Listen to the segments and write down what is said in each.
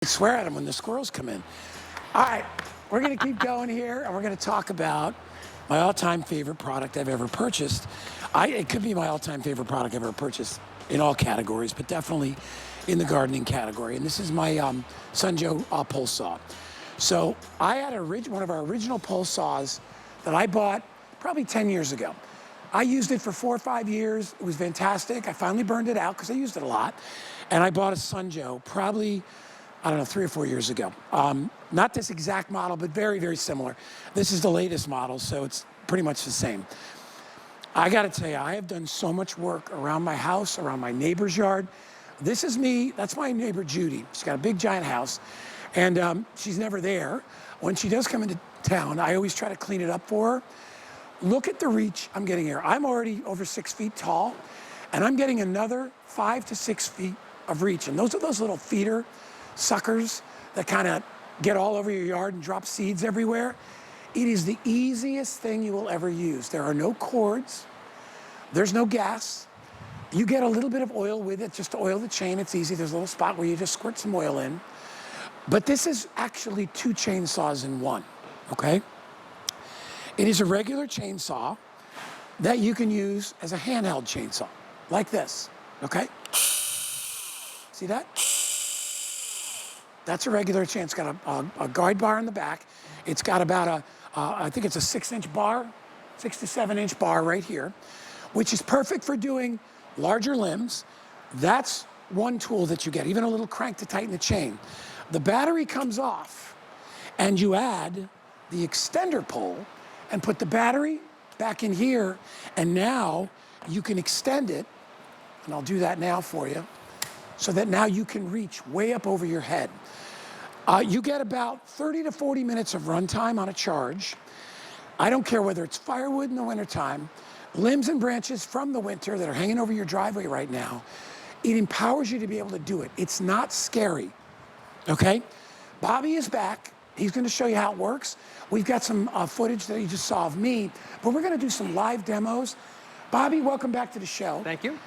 I swear at them when the squirrels come in. All right, we're gonna keep going here, and we're gonna talk about my all-time favorite product I've ever purchased. It could be my all-time favorite product I've ever purchased in all categories, but definitely in the gardening category. And this is my Sunjo pole saw. So I had one of our original pole saws that I bought probably 10 years ago. I used it for 4 or 5 years. It was fantastic. I finally burned it out because I used it a lot. And I bought a Sunjo probably, I don't know, 3 or 4 years ago. Not this exact model, but very, very similar. This is the latest model, so it's pretty much the same. I gotta tell you, I have done so much work around my house, around my neighbor's yard. This is me, that's my neighbor Judy. She's got a big giant house, and she's never there. When she does come into town, I always try to clean it up for her. Look at the reach I'm getting here. I'm already over 6 feet tall, and I'm getting another 5 to 6 feet of reach. And those are those little feeder suckers that kind of get all over your yard and drop seeds everywhere. It is the easiest thing you will ever use. There are no cords. There's no gas. You get a little bit of oil with it just to oil the chain. It's easy. There's a little spot where you just squirt some oil in. But this is actually 2 chainsaws in one, okay? It is a regular chainsaw that you can use as a handheld chainsaw, like this, okay? See that? That's a regular chain. It's got a guide bar in the back. It's got about I think it's a 6-inch bar, 6 to 7-inch bar right here, which is perfect for doing larger limbs. That's one tool that you get, even a little crank to tighten the chain. The battery comes off, and you add the extender pole and put the battery back in here, and now you can extend it, and I'll do that now for you, so that now you can reach way up over your head. You get about 30 to 40 minutes of runtime on a charge. I don't care whether it's firewood in the wintertime, limbs and branches from the winter that are hanging over your driveway right now. It empowers you to be able to do it. It's not scary, okay? Bobby is back. He's gonna show you how it works. We've got some footage that you just saw of me, but we're gonna do some live demos. Bobby, welcome back to the show. Thank you.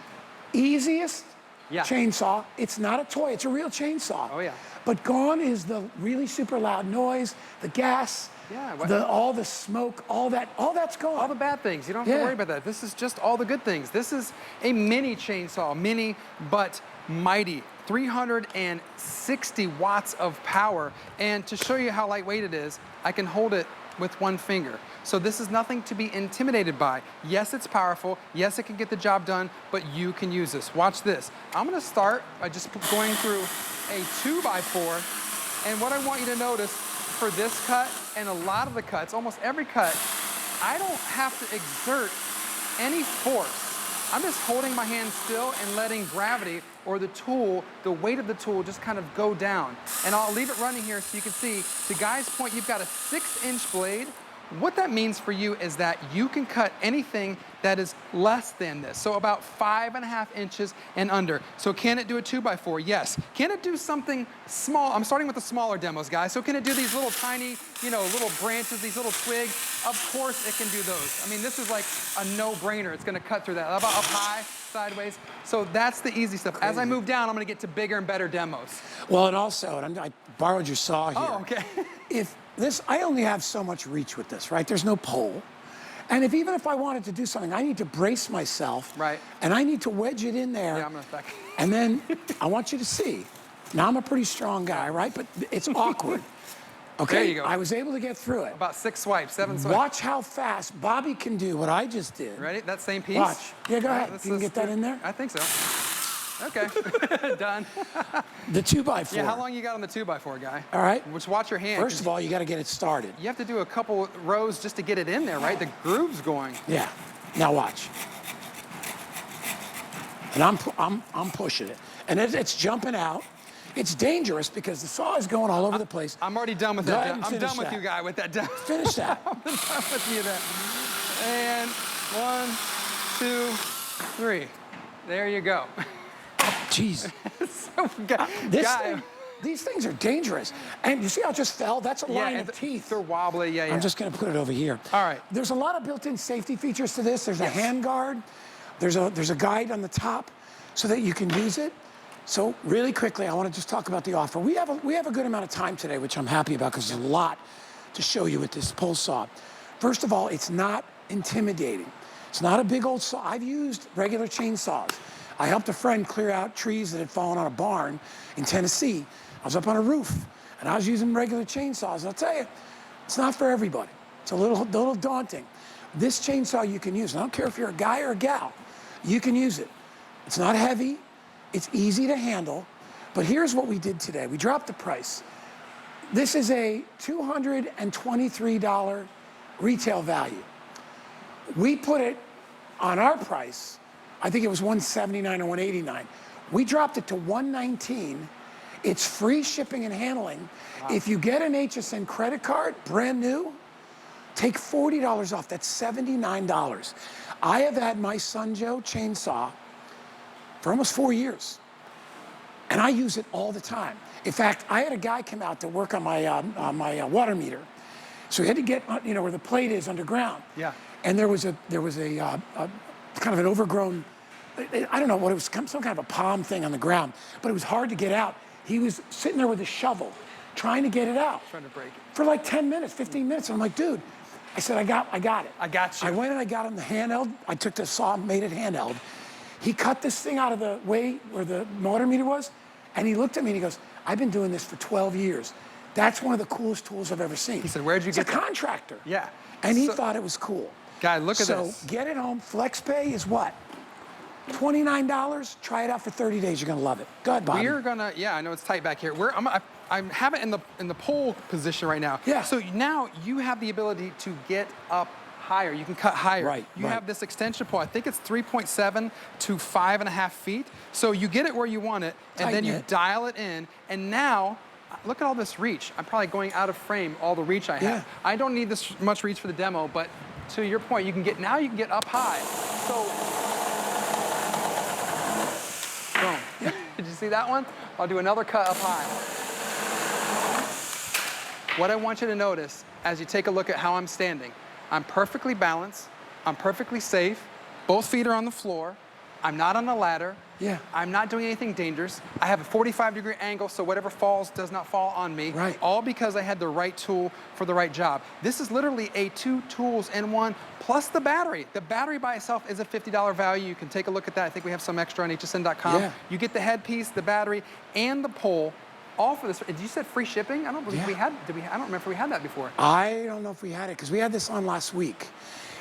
Easiest chainsaw. It's not a toy, it's a real chainsaw. Oh yeah. But gone is the really super loud noise, the gas, all the smoke, all that's gone. All the bad things, you don't have to worry about that. This is just all the good things. This is a mini chainsaw, mini but mighty. 360 watts of power. And to show you how lightweight it is, I can hold it with one finger. So this is nothing to be intimidated by. Yes, it's powerful. Yes, it can get the job done, but you can use this. Watch this. I'm gonna start by just going through a 2x4. And what I want you to notice for this cut and a lot of the cuts, almost every cut, I don't have to exert any force. I'm just holding my hand still and letting gravity or the tool, the weight of the tool just kind of go down. And I'll leave it running here so you can see, to Guy's point, you've got a 6-inch blade. What that means for you is that you can cut anything that is less than this. So about 5.5 inches and under. So can it do a 2x4? Yes. Can it do something small? I'm starting with the smaller demos, guys. So can it do these little tiny, little branches, these little twigs? Of course it can do those. I mean, this is like a no-brainer. It's gonna cut through that. How about up high, sideways? So that's the easy stuff. Crazy. As I move down, I'm gonna get to bigger and better demos. Well, and also, I borrowed your saw here. Oh, okay. I only have so much reach with this, right? There's no pole. And even if I wanted to do something, I need to brace myself. Right. And I need to wedge it in there. Yeah, I'm gonna back. And then I want you to see. Now I'm a pretty strong guy, right? But it's awkward. Okay. There you go. I was able to get through it. About 6 swipes, 7 swipes. Watch how fast Bobby can do what I just did. Ready? That same piece? Watch. Yeah, go ahead. You can get that in there? I think so. Okay, done. The 2x4. Yeah, how long you got on the 2x4, Guy? All right. Just watch your hand. First of all, you got to get it started. You have to do a couple rows just to get it in there, right? The groove's going. Yeah. Now watch. And I'm pushing it, and it's jumping out. It's dangerous because the saw is going all over the place. I'm already done with that. I'm done with you, Guy, with that. Finish that. I'm done with you that. And 1, 2, 3. There you go. Jeez. Guy. These things are dangerous. And you see how it just fell? That's a line of teeth. They're wobbly, yeah. I'm just gonna put it over here. All right. There's a lot of built-in safety features to this. There's a hand guard. There's a guide on the top so that you can use it. So really quickly, I want to just talk about the offer. We have a good amount of time today, which I'm happy about because there's a lot to show you with this pole saw. First of all, it's not intimidating. It's not a big old saw. I've used regular chainsaws. I helped a friend clear out trees that had fallen on a barn in Tennessee. I was up on a roof, and I was using regular chainsaws. And I'll tell you, it's not for everybody. It's a little daunting. This chainsaw you can use. I don't care if you're a guy or a gal. You can use it. It's not heavy. It's easy to handle. But here's what we did today. We dropped the price. This is a $223 retail value. We put it on our price. I think it was $179 or $189. We dropped it to $119. It's free shipping and handling. Wow. If you get an HSN credit card, brand new, take $40 off. That's $79. I have had my Sunjo chainsaw for almost 4 years, and I use it all the time. In fact, I had a guy come out to work on my water meter, so he had to get where the plate is underground. Yeah. And there was a kind of an overgrown, I don't know what it was, some kind of a palm thing on the ground, but it was hard to get out. He was sitting there with a shovel, trying to get it out. Trying to break it. For like 10 minutes, 15 minutes. And I'm like, dude, I said, I got it. I got you. I went and I got him the handheld. I took the saw, made it handheld. He cut this thing out of the way where the water meter was, and he looked at me and he goes, I've been doing this for 12 years. That's one of the coolest tools I've ever seen. He said, where'd you get that? It's a contractor. Yeah. And he thought it was cool. Guy, look at this. So get it home. FlexPay is what? $29. Try it out for 30 days. You're going to love it. Go ahead, Bobby. We're gonna, I know it's tight back here. I have it in the pole position right now. Yeah. So now you have the ability to get up higher. You can cut higher. Right. You have this extension pole. I think it's 3.7 to 5.5 feet. So you get it where you want it, and then you dial it in. And now, look at all this reach. I'm probably going out of frame all the reach I have. Yeah. I don't need this much reach for the demo, but to your point, you can get up high. So, boom. Did you see that one? I'll do another cut up high. What I want you to notice as you take a look at how I'm standing, I'm perfectly balanced, I'm perfectly safe, both feet are on the floor, I'm not on a ladder, I'm not doing anything dangerous, I have a 45-degree angle so whatever falls does not fall on me, all because I had the right tool for the right job. This is literally a 2 tools in one, plus the battery. The battery by itself is a $50 value. You can take a look at that. I think we have some extra on hsn.com. You get the headpiece, the battery, and the pole. All for this. You said free shipping? I don't believe we had. I don't remember if we had that before. I don't know if we had it because we had this on last week,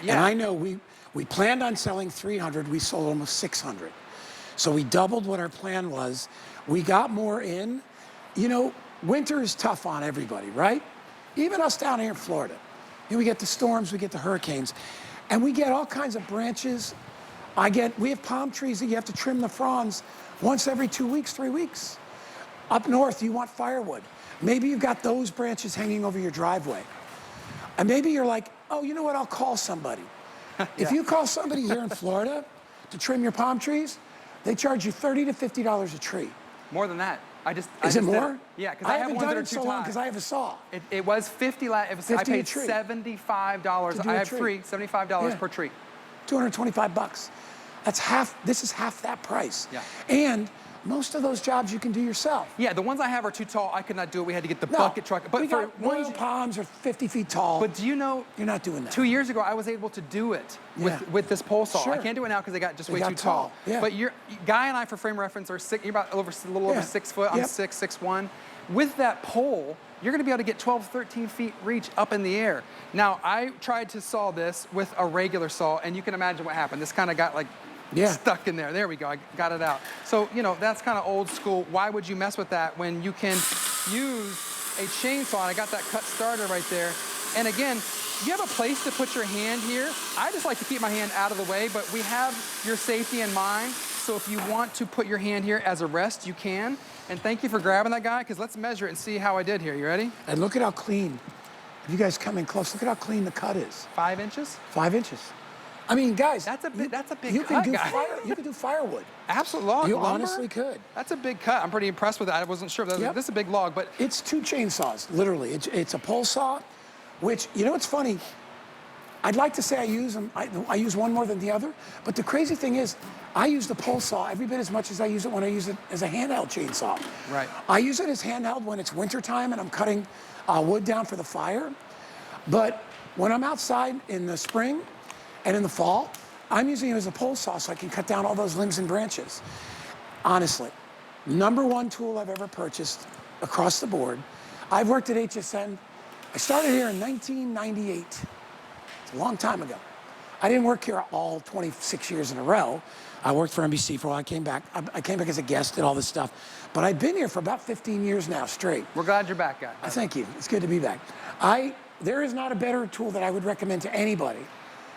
and I know we planned on selling 300. We sold almost 600, so we doubled what our plan was. We got more in. You know, winter is tough on everybody, right? Even us down here in Florida. You know, we get the storms, we get the hurricanes, and we get all kinds of branches. We have palm trees that you have to trim the fronds once every 2 weeks, 3 weeks. Up north, you want firewood. Maybe you've got those branches hanging over your driveway. And maybe you're like, oh, you know what, I'll call somebody. If you call somebody here in Florida to trim your palm trees, they charge you $30 to $50 a tree. More than that. Is it more? Yeah, because I have haven't ones done that are it too so long high. because I have a saw. It was 50. I paid $75. I have three, $75 per tree. $225. That's half. This is half that price. Yeah. And most of those jobs you can do yourself. Yeah, the ones I have are too tall. I could not do it. We had to get the bucket truck. But for royal palms are 50 feet tall. But do you know? You're not doing that. 2 years ago, I was able to do it with this pole saw. Sure. I can't do it now because they got just way too tall. Yeah. But Guy and I, for frame reference, are you're about a little over 6 foot. I'm 6'1". With that pole, you're going to be able to get 12, 13 feet reach up in the air. Now, I tried to saw this with a regular saw, and you can imagine what happened. This kind of got like stuck in there. There we go. I got it out. So, you know, that's kind of old school. Why would you mess with that when you can use a chainsaw? And I got that cut started right there. And again, you have a place to put your hand here. I just like to keep my hand out of the way, but we have your safety in mind. So if you want to put your hand here as a rest, you can. And thank you for grabbing that, guy, because let's measure it and see how I did here. You ready? And look at how clean. If you guys come in close, look at how clean the cut is. 5 inches? 5 inches. I mean, guys, that's a big you cut, can do you can do firewood. Absolutely. You lumber? honestly could. That's a big cut. I'm pretty impressed with that. I wasn't sure. This is a big log, but it's 2 chainsaws, literally. It's a pole saw, which, you know what's funny? I'd like to say I use them. I use one more than the other, but the crazy thing is, I use the pole saw every bit as much as I use it when I use it as a handheld chainsaw. Right. I use it as handheld when it's wintertime and I'm cutting wood down for the fire. But when I'm outside in the spring and in the fall, I'm using it as a pole saw so I can cut down all those limbs and branches. Honestly, #1 tool I've ever purchased across the board. I've worked at HSN. I started here in 1998. It's a long time ago. I didn't work here all 26 years in a row. I worked for NBC for a while. I came back as a guest, did all this stuff. But I've been here for about 15 years now straight. We're glad you're back, guys. Thank you. It's good to be back. There is not a better tool that I would recommend to anybody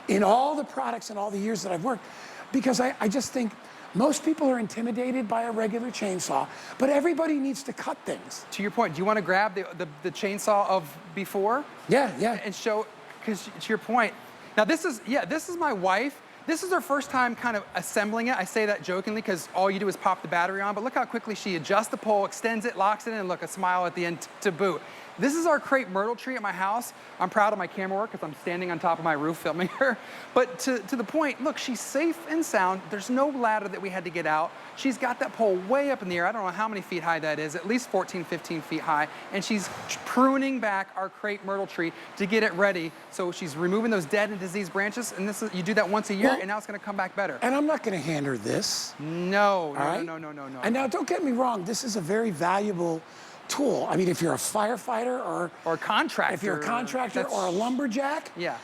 in all the products and all the years that I've worked, because I just think most people are intimidated by a regular chainsaw, but everybody needs to cut things. To your point, do you want to grab the chainsaw of before? Yeah. And show, because to your point, now this is my wife. This is her first time kind of assembling it. I say that jokingly because all you do is pop the battery on, but look how quickly she adjusts the pole, extends it, locks it in, and look, a smile at the end to boot. This is our crepe myrtle tree at my house. I'm proud of my camera work because I'm standing on top of my roof filming her. But to the point, look, she's safe and sound. There's no ladder that we had to get out. She's got that pole way up in the air. I don't know how many feet high that is, at least 14, 15 feet high. And she's pruning back our crepe myrtle tree to get it ready. So she's removing those dead and diseased branches. And you do that once a year, and now it's gonna come back better. And I'm not gonna hand her this. No. And now don't get me wrong, this is a very valuable tool. I mean, if you're a firefighter or a contractor. If you're a contractor or a lumberjack, yeah,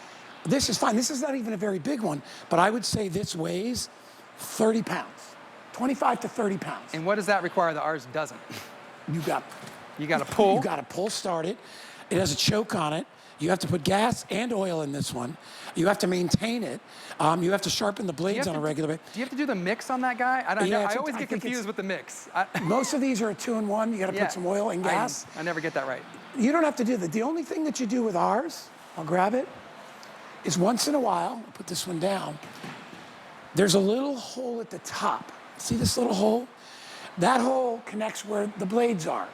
this is fine. This is not even a very big one, but I would say this weighs 30 pounds, 25 to 30 pounds. And what does that require that ours doesn't? You got to pull. You got to pull start it. It has a choke on it. You have to put gas and oil in this one. You have to maintain it. You have to sharpen the blades on a regular basis. Do you have to do the mix on that guy? I always get confused with the mix. Most of these are a 2-in-1. You got to put some oil and gas. I never get that right. You don't have to do that. The only thing that you do with ours, I'll grab it, is once in a while, I'll put this one down, there's a little hole at the top. See this little hole? That hole connects where the blades are.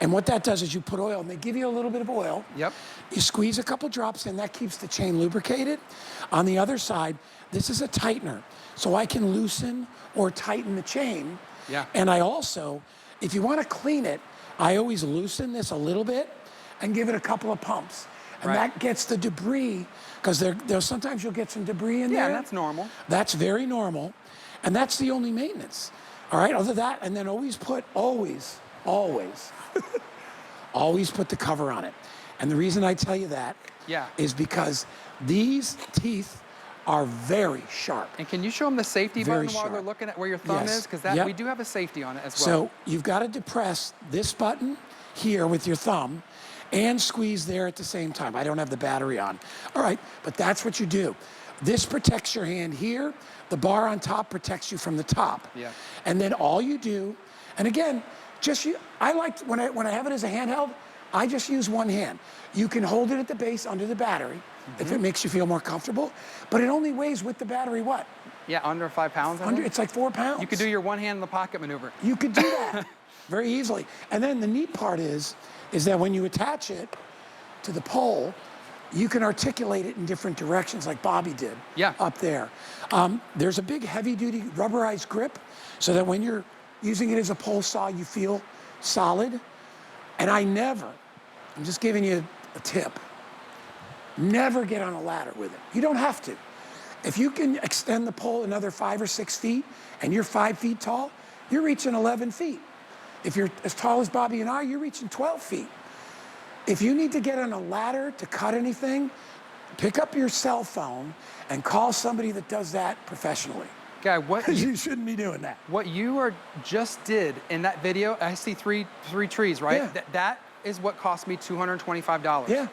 And what that does is you put oil, and they give you a little bit of oil. Yep. You squeeze a couple drops in, that keeps the chain lubricated. On the other side, this is a tightener. So I can loosen or tighten the chain. Yeah. And I also, if you want to clean it, I always loosen this a little bit and give it a couple of pumps. And that gets the debris, because there's sometimes you'll get some debris in there. Yeah, that's normal. That's very normal. And that's the only maintenance. All right, other than that, and then always put the cover on it. And the reason I tell you that is because these teeth are very sharp. And can you show them the safety button while they're looking at where your thumb is? Because we do have a safety on it as well. So you've got to depress this button here with your thumb and squeeze there at the same time. I don't have the battery on. All right, but that's what you do. This protects your hand here. The bar on top protects you from the top. Yeah. And then all you do, and again, I like when I have it as a handheld, I just use one hand. You can hold it at the base under the battery if it makes you feel more comfortable, but it only weighs with the battery what? Yeah, under 5 pounds. It's like 4 pounds. You could do your one hand in the pocket maneuver. You could do that very easily. And then the neat part is that when you attach it to the pole, you can articulate it in different directions like Bobby did up there. There's a big heavy-duty rubberized grip so that when you're using it as a pole saw, you feel solid. And I'm just giving you a tip, never get on a ladder with it. You don't have to. If you can extend the pole another 5 or 6 feet and you're 5 feet tall, you're reaching 11 feet. If you're as tall as Bobby and I, you're reaching 12 feet. If you need to get on a ladder to cut anything, pick up your cell phone and call somebody that does that professionally. Guy, you shouldn't be doing that. What you just did in that video, I see three trees, right? Yeah. That is what cost me $225. Yeah.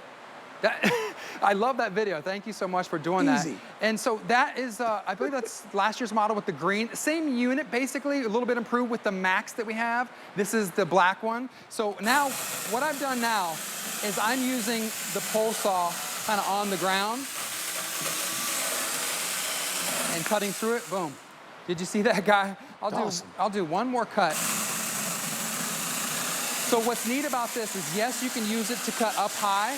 I love that video. Thank you so much for doing that. And so that is, I believe that's last year's model with the green. Same unit, basically, a little bit improved with the Max that we have. This is the black one. So now, what I've done now is I'm using the pole saw kind of on the ground and cutting through it. Boom. Did you see that, guy? I'll do one more cut. So what's neat about this is, yes, you can use it to cut up high,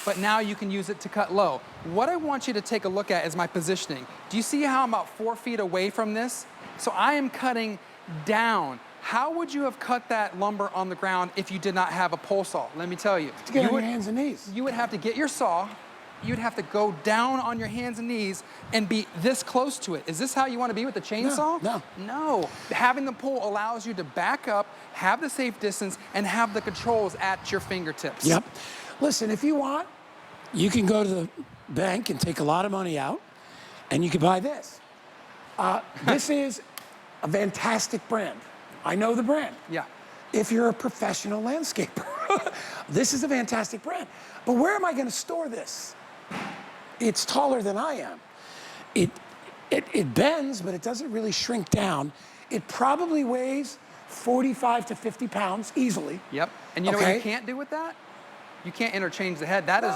but now you can use it to cut low. What I want you to take a look at is my positioning. Do you see how I'm about 4 feet away from this? So I am cutting down. How would you have cut that lumber on the ground if you did not have a pole saw? Let me tell you. To get on your hands and knees. You would have to get your saw, you'd have to go down on your hands and knees and be this close to it. Is this how you want to be with the chainsaw? No. No. Having the pole allows you to back up, have the safe distance, and have the controls at your fingertips. Yep. Listen, if you want, you can go to the bank and take a lot of money out, and you can buy this. This is a fantastic brand. I know the brand. Yeah. If you're a professional landscaper, this is a fantastic brand. But where am I going to store this? It's taller than I am. It bends, but it doesn't really shrink down. It probably weighs 45 to 50 pounds easily. Yep. And you know what you can't do with that? You can't interchange the head. That is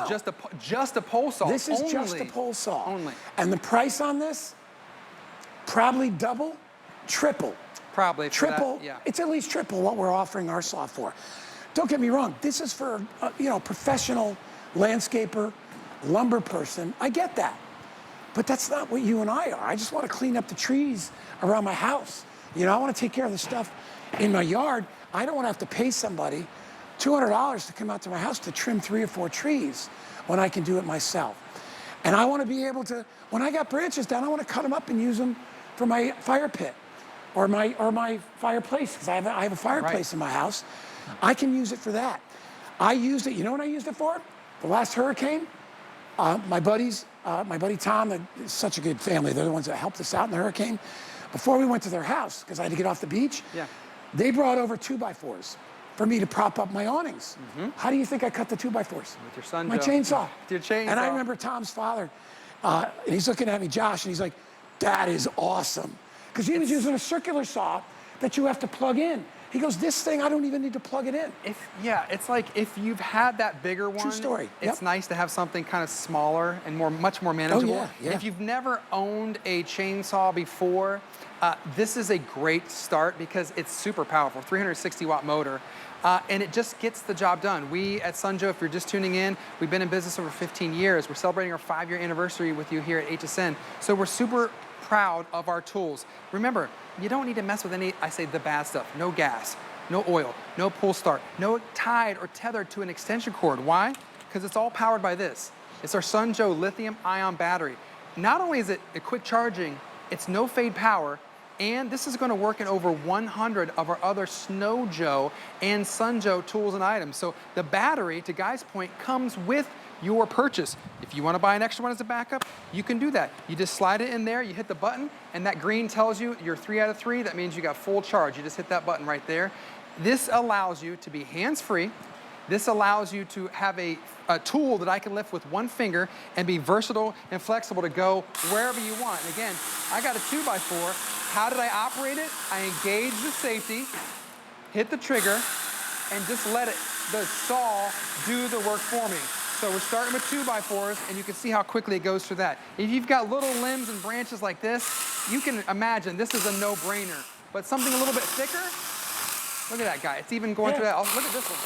just a pole saw. This is just a pole saw. Only. And the price on this, probably double, triple. Probably. Triple. Yeah. It's at least triple what we're offering our saw for. Don't get me wrong. This is for professional landscaper, lumber person. I get that. But that's not what you and I are. I just want to clean up the trees around my house. I want to take care of the stuff in my yard. I don't want to have to pay somebody $200 to come out to my house to trim 3 or 4 trees when I can do it myself. And I want to be able to, when I got branches down, I want to cut them up and use them for my fire pit or my fireplace, because I have a fireplace in my house. I can use it for that. I used it, you know what I used it for? The last hurricane, my buddy Tom, is such a good family. They're the ones that helped us out in the hurricane. Before we went to their house, because I had to get off the beach, they brought over 2x4s for me to prop up my awnings. How do you think I cut the 2x4s? With your son, My chainsaw. With your chainsaw. And I remember Tom's father, and he's looking at me, Josh, and he's like, that is awesome. Because he was using a circular saw that you have to plug in. He goes, this thing, I don't even need to plug it in. It's like if you've had that bigger one, True story. It's nice to have something kind of smaller and much more manageable. Oh, yeah. If you've never owned a chainsaw before, this is a great start because it's super powerful, 360 watt motor. And it just gets the job done. We at Sunjoe, if you're just tuning in, we've been in business over 15 years. We're celebrating our 5-year anniversary with you here at HSN. So we're super proud of our tools. Remember, you don't need to mess with the bad stuff. No gas, no oil, no pull start, no tied or tethered to an extension cord. Why? Because it's all powered by this. It's our Sunjoe lithium-ion battery. Not only is it a quick charging, it's no fade power, and this is going to work in over 100 of our other Snowjoe and Sunjoe tools and items. So the battery, to Guy's point, comes with your purchase. If you want to buy an extra one as a backup, you can do that. You just slide it in there, you hit the button, and that green tells you you're 3 out of 3. That means you got full charge. You just hit that button right there. This allows you to be hands-free. This allows you to have a tool that I can lift with one finger and be versatile and flexible to go wherever you want. And again, I got a 2x4. How did I operate it? I engage the safety, hit the trigger, and just let the saw do the work for me. So we're starting with 2x4s, and you can see how quickly it goes through that. If you've got little limbs and branches like this, you can imagine this is a no-brainer. But something a little bit thicker, look at that guy. It's even going through that. Oh, look at this one.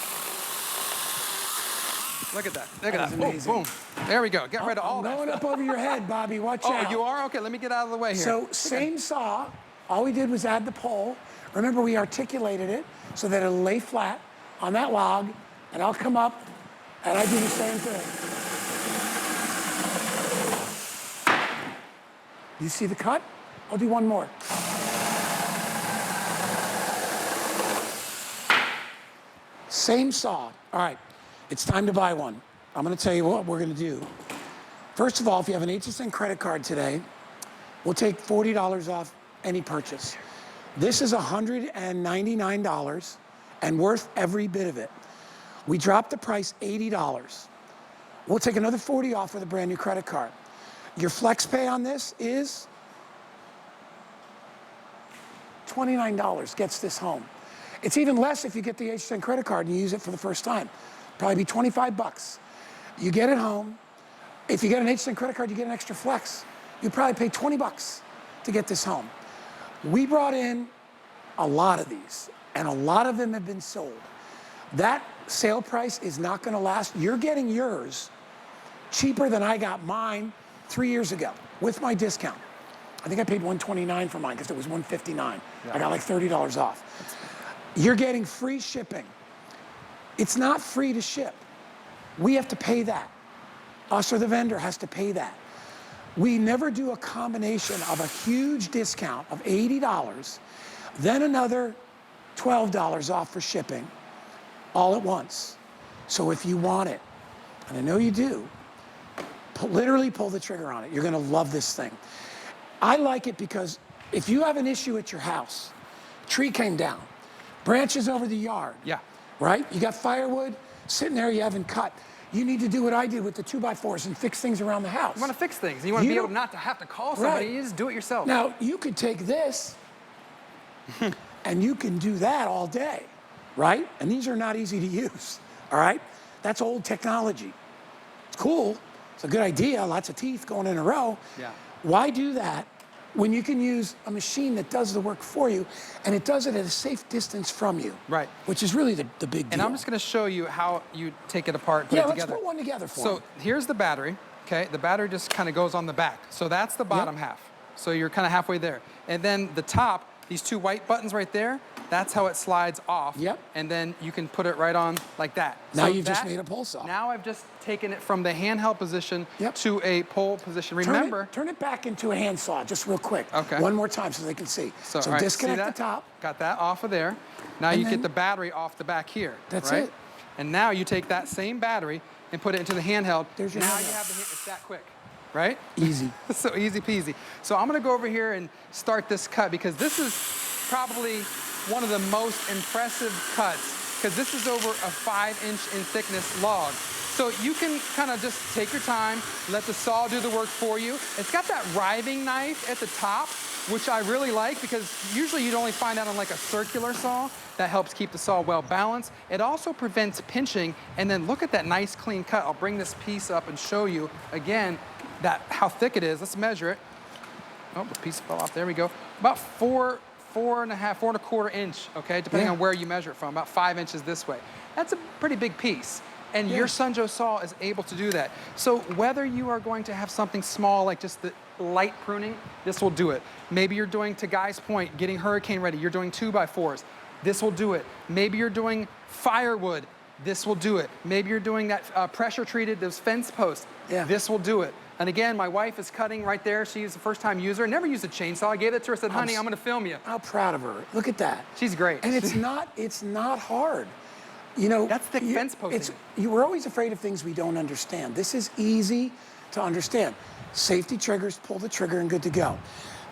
Look at that. Look at that. Amazing. Boom. There we go. Get rid of all that. I'm going up over your head, Bobby. Watch out. Oh, you are? Okay, let me get out of the way here. So same saw. All we did was add the pole. Remember, we articulated it so that it'll lay flat on that log, and I'll come up, and I do the same thing. You see the cut? I'll do one more. Same saw. All right, it's time to buy one. I'm going to tell you what we're going to do. First of all, if you have an HSN credit card today, we'll take $40 off any purchase. This is $199 and worth every bit of it. We dropped the price $80. We'll take another $40 off with a brand new credit card. Your flex pay on this is $29, gets this home. It's even less if you get the HSN credit card and you use it for the first time. Probably be 25 bucks. You get it home. If you get an HSN credit card, you get an extra flex. You probably pay 20 bucks to get this home. We brought in a lot of these, and a lot of them have been sold. That sale price is not going to last. You're getting yours cheaper than I got mine 3 years ago with my discount. I think I paid $129 for mine because it was $159. Yeah. I got like $30 off. You're getting free shipping. It's not free to ship. We have to pay that. Us or the vendor has to pay that. We never do a combination of a huge discount of $80, then another $12 off for shipping, all at once. So if you want it, and I know you do, literally pull the trigger on it. You're gonna love this thing. I like it because if you have an issue at your house, tree came down, branches over the yard, Yeah. right? You got firewood sitting there you haven't cut. You need to do what I did with the 2x4s and fix things around the house. You want to fix things. You want to be able not to have to call somebody. Right. You just do it yourself. Now, you could take this and you can do that all day, right? And these are not easy to use, all right? That's old technology. It's cool. It's a good idea. Lots of teeth going in a row. Yeah. Why do that when you can use a machine that does the work for you and it does it at a safe distance from you? Right. Which is really the big deal. And I'm just going to show you how you take it apart and put Yeah, it let's together. put one together for So me. here's the battery, okay? The battery just kind of goes on the back. So that's the bottom half. So you're kind of halfway there. And then the top, these two white buttons right there, that's how it slides off. Yep. And then you can put it right on like that. Now So you've just that- made a pull saw. Now I've just taken it from the handheld position Yep. to a pole position. Remember, Turn it back into a handsaw, just real quick. Okay. One more time so they can see. So all right, disconnect see the that? top. Got that off of there. Now And you then- get the battery off the back here. That's right? it. And now you take that same battery and put it into the handheld. There's your now handheld. you have it's that quick, right? Easy. So easy peasy. So I'm gonna go over here and start this cut because this is probably one of the most impressive cuts because this is over a 5-inch in thickness log. So you can kind of just take your time, let the saw do the work for you. It's got that riving knife at the top, which I really like because usually you'd only find that on like a circular saw. That helps keep the saw well balanced. It also prevents pinching, and then look at that nice clean cut. I'll bring this piece up and show you again how thick it is. Let's measure it. Oh, the piece fell off. There we go. About 4.25 inch, okay, depending Yeah. on where you measure it from. About 5 inches this way. That's a pretty big piece. And your Sunjo saw is able to do that. So whether you are going to have something small like just the light pruning, this will do it. Maybe you're doing, to Guy's point, getting hurricane ready, you're doing 2x4s, this will do it. Maybe you're doing firewood, this will do it. Maybe you're doing that pressure treated, those fence posts, this will do it. And again, my wife is cutting right there. She's a first-time user, never used a chainsaw. I gave it to her, said, honey, I'm gonna film you. How proud of her. Look at that. She's great. And it's not hard. You know, That's thick fence posting. You were always afraid of things we don't understand. This is easy to understand. Safety triggers, pull the trigger, and good to go.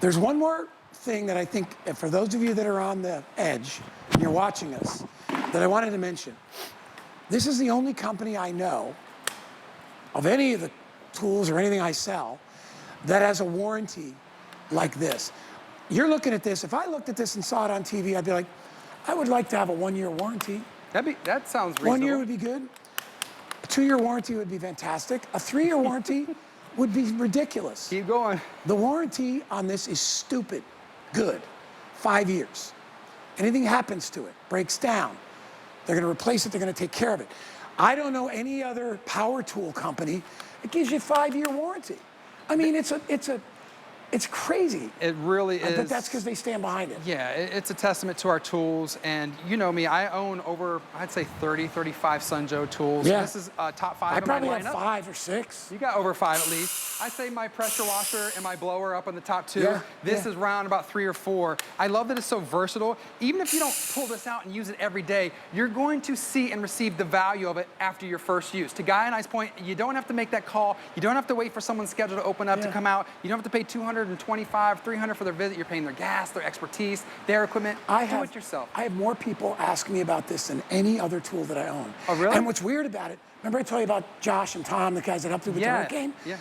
There's one more thing that I think, for those of you that are on the edge and you're watching us, that I wanted to mention. This is the only company I know of any of the tools or anything I sell that has a warranty like this. You're looking at this. If I looked at this and saw it on TV, I'd be like, I would like to have a 1-year warranty. That sounds reasonable. 1 year would be good. A 2-year warranty would be fantastic. A 3-year warranty would be ridiculous. Keep going. The warranty on this is stupid good. 5 years. Anything happens to it, breaks down, they're going to replace it, they're going to take care of it. I don't know any other power tool company that gives you a 5-year warranty. I mean, it's crazy. It really is. But that's because they stand behind it. Yeah, it's a testament to our tools. And you know me, I own over, I'd say 30, 35 Sunjo tools. Yeah. This is top 5 I in probably my have lineup. 5 or 6. You got over 5 at least. I say my pressure washer and my blower up on the top 2. Yeah, This yeah. is around about 3 or 4. I love that it's so versatile. Even if you don't pull this out and use it every day, you're going to see and receive the value of it after your first use. To Guy and I's point, you don't have to make that call. You don't have to wait for someone's schedule to open up to come out. You don't have to pay $225, $300 for their visit. You're paying their gas, their expertise, their equipment. Do it yourself. I have more people ask me about this than any other tool that I own. Oh, really? And what's weird about it, remember I told you about Josh and Tom, the guys that helped me with the hurricane? Yeah.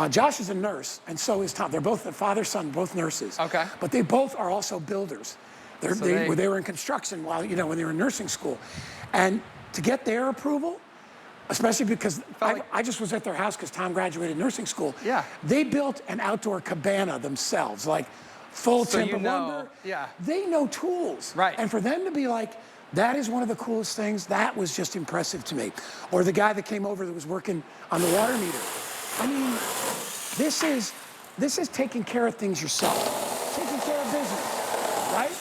Josh is a nurse, and so is Tom. They're both the father, son, both nurses. Okay. But they both are also builders. They were in construction while, when they were in nursing school. And to get their approval, especially because I just was at their house because Tom graduated nursing school. Yeah. They built an outdoor cabana themselves, like full timber lumber. Yeah. They know tools. Right. And for them to be like, That is one of the coolest things. That was just impressive to me. Or the guy that came over that was working on the water meter. I mean, this is taking care of things yourself, taking care of business, right?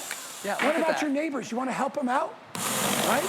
Yeah. What look at about that. your neighbors? You want to help them out, right?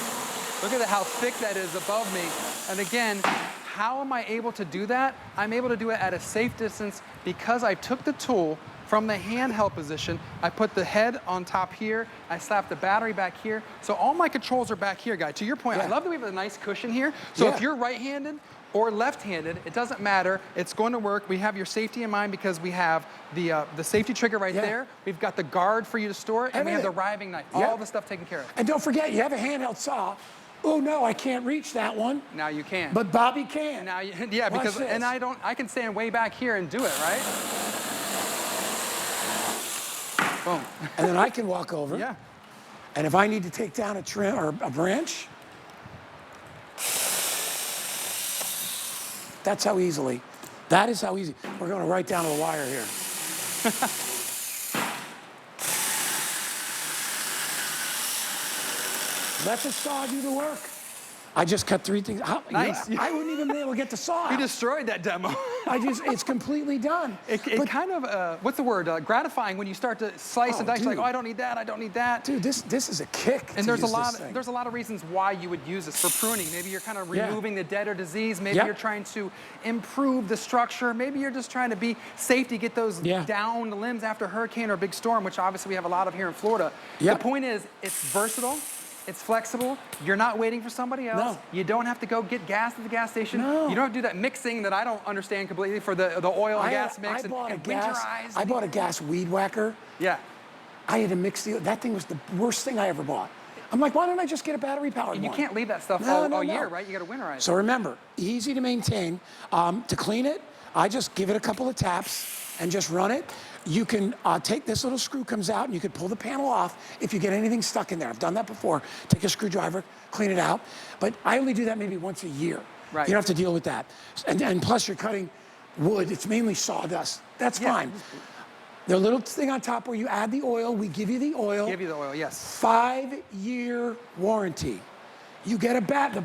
Look at how thick that is above me. And again, how am I able to do that? I'm able to do it at a safe distance because I took the tool from the handheld position. I put the head on top here. I slap the battery back here. So all my controls are back here, guy. To your point, I love that we have a nice cushion here. So if you're right-handed or left-handed, it doesn't matter. It's going to work. We have your safety in mind because we have the safety trigger right there. We've got the guard for you to store it, and we have the riving knife. All the stuff taken care of. And don't forget, you have a handheld saw. Oh no, I can't reach that one. Now you can. But Bobby can. Now you, yeah, because and I can stand way back here and do it, right? Boom. And then I can walk over. Yeah. And if I need to take down a trim or a branch, that's how easily. That is how easy. We're going right down to the wire here. Let the saw do the work. I just cut 3 things. Nice. I wouldn't even be able to get the saw out. You destroyed that demo. It's completely done. It kind of, what's the word? Gratifying when you start to slice and dice. Dude. Like, oh, I don't need that. I don't need that. Dude, this is a kick. And to there's a use lot. this thing. There's a lot of reasons why you would use this for pruning. Maybe you're kind of removing the dead or disease. Maybe you're trying to improve the structure. Maybe you're just trying to be safe to get those downed limbs after a hurricane or a big storm, which obviously we have a lot of here in Florida. The point is, it's versatile. It's flexible. You're not waiting for somebody else. No. You don't have to go get gas at the gas station. No. You don't have to do that mixing that I don't understand completely for the oil and gas mix. I bought winterize. I bought a gas weed whacker. Yeah. I had to mix that thing was the worst thing I ever bought. I'm like, why don't I just get a battery powered And you one? can't leave that stuff all year, right? You got to winterize. So remember, easy to maintain. To clean it, I just give it a couple of taps and just run it. You can take this little screw comes out and you can pull the panel off if you get anything stuck in there. I've done that before. Take a screwdriver, clean it out. But I only do that maybe once a year. Right. You don't have to deal with that. And plus you're cutting wood. It's mainly sawdust. That's fine. The little thing on top where you add the oil, we give you the oil. Give you the oil, yes. 5-year warranty. You get the battery.